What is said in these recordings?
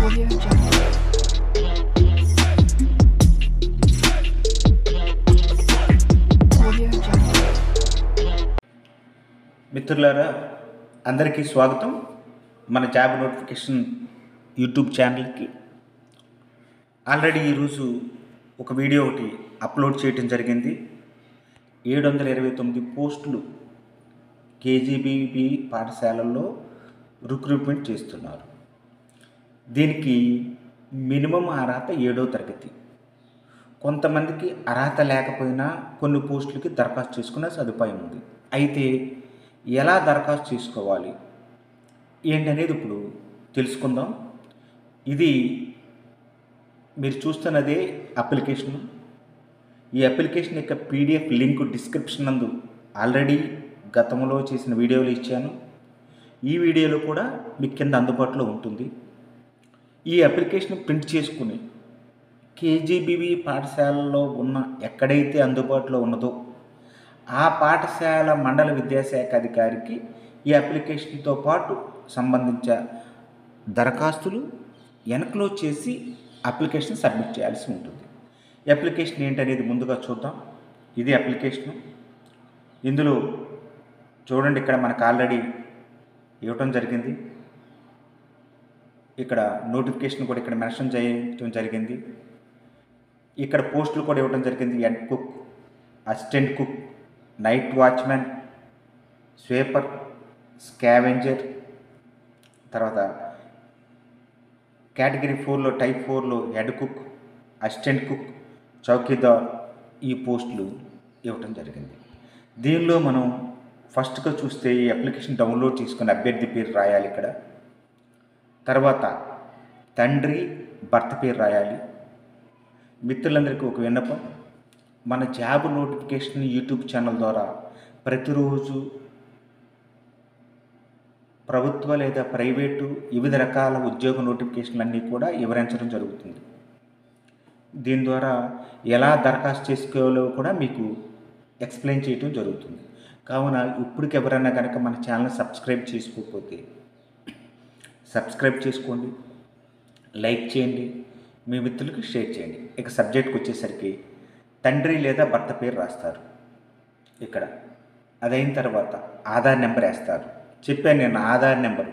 Audio Jungle. Audio Jungle. మిత్రులారా, అందరికీ స్వాగతం. మన జాబ్ నోటిఫికేషన్ యూట్యూబ్ ఛానల్కి ఆల్రెడీ ఈరోజు ఒక వీడియో ఒకటి అప్లోడ్ చేయడం జరిగింది. 729 పోస్టులు కేజీబీబీ పాఠశాలల్లో రిక్రూట్మెంట్ చేస్తున్నారు. దీనికి మినిమం అర్హత 7వ తరగతి. కొంతమందికి అర్హత లేకపోయినా కొన్ని పోస్టులకి దరఖాస్తు చేసుకునే సదుపాయం ఉంది. అయితే ఎలా దరఖాస్తు చేసుకోవాలి ఏంటనేది ఇప్పుడు తెలుసుకుందాం. ఇది మీరు చూస్తున్నదే అప్లికేషన్. ఈ అప్లికేషన్ యొక్క పీడిఎఫ్ లింక్ డిస్క్రిప్షన్ నందు ఆల్రెడీ గతంలో చేసిన వీడియోలు ఇచ్చాను. ఈ వీడియోలో కూడా మీకు కింద అందుబాటులో ఉంటుంది. ఈ అప్లికేషన్ ప్రింట్ చేసుకుని కేజీబీబీ పాఠశాలలో ఉన్న ఎక్కడైతే అందుబాటులో ఉన్నదో ఆ పాఠశాల మండల విద్యాశాఖ అధికారికి ఈ అప్లికేషన్తో పాటు సంబంధించిన దరఖాస్తులు ఎన్క్లోజ్ చేసి అప్లికేషన్ సబ్మిట్ చేయాల్సి ఉంటుంది. ఈ అప్లికేషన్ ఏంటనేది ముందుగా చూద్దాం. ఇది అప్లికేషన్. ఇందులో చూడండి, ఇక్కడ మనకు ఆల్రెడీ ఇవ్వటం జరిగింది. ఇక్కడ నోటిఫికేషన్ కూడా ఇక్కడ మెన్షన్ చేయటం జరిగింది. ఇక్కడ పోస్టులు కూడా ఇవ్వడం జరిగింది. Head cook, assistant cook, night watchman, sweeper, scavenger, తర్వాత కేటగిరీ 4లో టైప్ 4లో head cook, assistant cook, chowkidar ఈ పోస్టులు ఇవ్వటం జరిగింది. దీనిలో మనం ఫస్ట్గా చూస్తే ఈ అప్లికేషన్ డౌన్లోడ్ చేసుకుని అభ్యర్థి పేరు రాయాలి. ఇక్కడ తర్వాత తండ్రి భర్త పేరు రాయాలి. మిత్రులందరికీ ఒక విన్నపం, మన జాబ్ నోటిఫికేషన్ యూట్యూబ్ ఛానల్ ద్వారా ప్రతిరోజు ప్రభుత్వ లేదా ప్రైవేటు వివిధ రకాల ఉద్యోగ నోటిఫికేషన్లు అన్నీ కూడా వివరించడం జరుగుతుంది. దీని ద్వారా ఎలా దరఖాస్తు చేసుకోవాలో కూడా మీకు ఎక్స్ప్లెయిన్ చేయడం జరుగుతుంది. కావున ఇప్పటికి ఎవరైనా కనుక మన ఛానల్ సబ్స్క్రైబ్ చేసుకోకపోతే సబ్స్క్రైబ్ చేసుకోండి, లైక్ చేయండి, మీ మిత్రులకు షేర్ చేయండి. ఇక సబ్జెక్ట్కి వచ్చేసరికి తండ్రి లేదా భర్త పేరు రాస్తారు. ఇక్కడ అదైన తర్వాత ఆధార్ నెంబర్ వేస్తారు. చెప్పాను నేను, ఆధార్ నెంబరు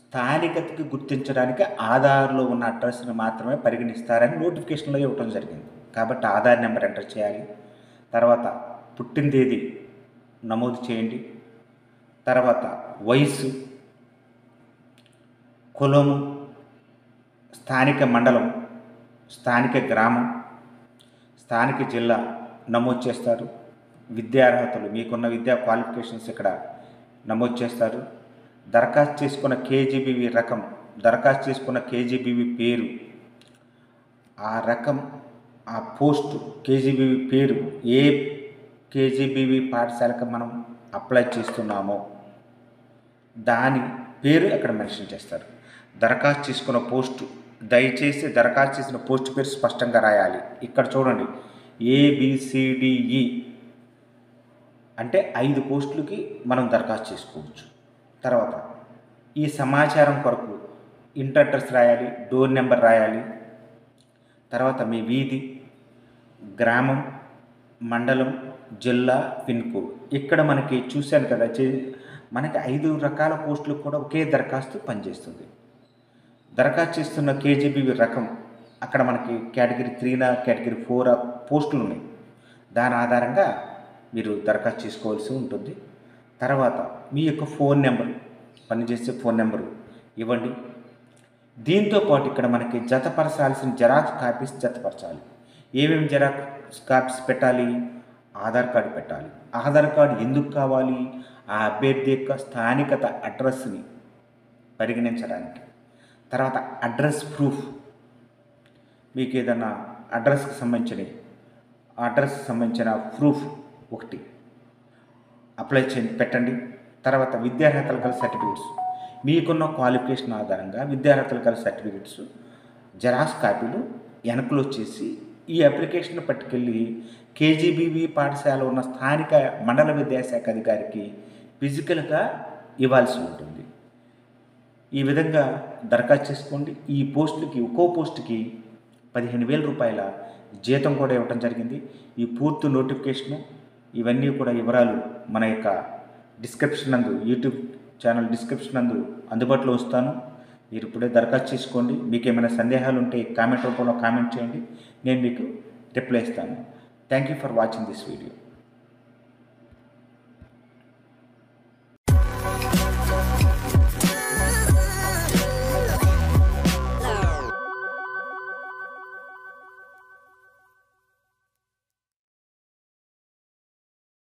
స్థానికతకి గుర్తించడానికి ఆధార్లో ఉన్న అడ్రస్ని మాత్రమే పరిగణిస్తారని నోటిఫికేషన్లో ఇవ్వటం జరిగింది. కాబట్టి ఆధార్ నెంబర్ ఎంటర్ చేయాలి. తర్వాత పుట్టిన తేదీ నమోదు చేయండి. తర్వాత వయసు, కులము, స్థానిక మండలం, స్థానిక గ్రామం, స్థానిక జిల్లా నమోదు చేస్తారు. విద్యార్హతలు, మీకున్న విద్యా క్వాలిఫికేషన్స్ ఇక్కడ నమోదు చేస్తారు. దరఖాస్తు చేసుకున్న కేజీబీవీ రకం, దరఖాస్తు చేసుకున్న కేజీబీవీ పేరు, ఆ రకం, ఆ పోస్టు కేజీబీవీ పేరు, ఏ కేజీబీవీ పాఠశాలకు మనం అప్లై చేస్తున్నామో దాని పేరు అక్కడ మెన్షన్ చేస్తారు. దరఖాస్తు చేసుకున్న పోస్టు, దయచేసి దరఖాస్తు చేసిన పోస్టు పేరు స్పష్టంగా రాయాలి. ఇక్కడ చూడండి, ABCDE అంటే 5 పోస్టులకి మనం దరఖాస్తు చేసుకోవచ్చు. తర్వాత ఈ సమాచారం కొరకు ఇంటి అడ్రస్ రాయాలి, డోర్ నెంబర్ రాయాలి. తర్వాత మీ వీధి, గ్రామం, మండలం, జిల్లా, పిన్ కోడ్. ఇక్కడ మనకి చూశాను కదా, మనకి 5 రకాల పోస్టులకు కూడా ఒకే దరఖాస్తు పనిచేస్తుంది. దరఖాస్తు చేస్తున్న కేజీబీవీ రకం, అక్కడ మనకి కేటగిరీ 3నా కేటగిరీ 4 పోస్టులు ఉన్నాయి. దాని ఆధారంగా మీరు దరఖాస్తు చేసుకోవాల్సి ఉంటుంది. తర్వాత మీ యొక్క ఫోన్ నెంబరు, పనిచేసే ఫోన్ నెంబరు ఇవ్వండి. దీంతో పాటు ఇక్కడ మనకి జతపరచాల్సిన జెరాక్స్ కాపీస్ జతపరచాలి. ఏమేమి జెరాక్స్ కాపీస్ పెట్టాలి? ఆధార్ కార్డు పెట్టాలి. ఆధార్ కార్డు ఎందుకు కావాలి? ఆ అభ్యర్థి యొక్క స్థానికత అడ్రస్ని పరిగణించడానికి. తర్వాత అడ్రస్ ప్రూఫ్, మీకు ఏదైనా అడ్రస్కి సంబంధించిన ప్రూఫ్ ఒకటి అప్లై చేయండి, పెట్టండి. తర్వాత విద్యార్హతలు గల సర్టిఫికెట్స్, మీకున్న క్వాలిఫికేషన్ ఆధారంగా విద్యార్హతలు గల సర్టిఫికెట్స్ జెరాక్స్ కాపీలు ఎన్క్లోజ్ చేసి ఈ అప్లికేషన్ పట్టుకెళ్ళి కేజీబీవీ పాఠశాల ఉన్న స్థానిక మండల విద్యాశాఖ అధికారికి ఫిజికల్గా ఇవ్వాల్సి ఉంటుంది. ఈ విధంగా దరఖాస్తు చేసుకోండి. ఈ పోస్టులకి ఒక్కో పోస్టుకి 15,000 రూపాయల జీతం కూడా ఇవ్వటం జరిగింది. ఈ పూర్తి నోటిఫికేషను ఇవన్నీ కూడా వివరాలు మన యొక్క డిస్క్రిప్షన్ నందు, యూట్యూబ్ ఛానల్ డిస్క్రిప్షన్ నందు అందుబాటులో ఉంచుతాను. మీరు ఇప్పుడే దరఖాస్తు చేసుకోండి. మీకు ఏమైనా సందేహాలు ఉంటే కామెంట్ రూపంలో కామెంట్ చేయండి, నేను మీకు రిప్లై ఇస్తాను. Thank you for watching this video.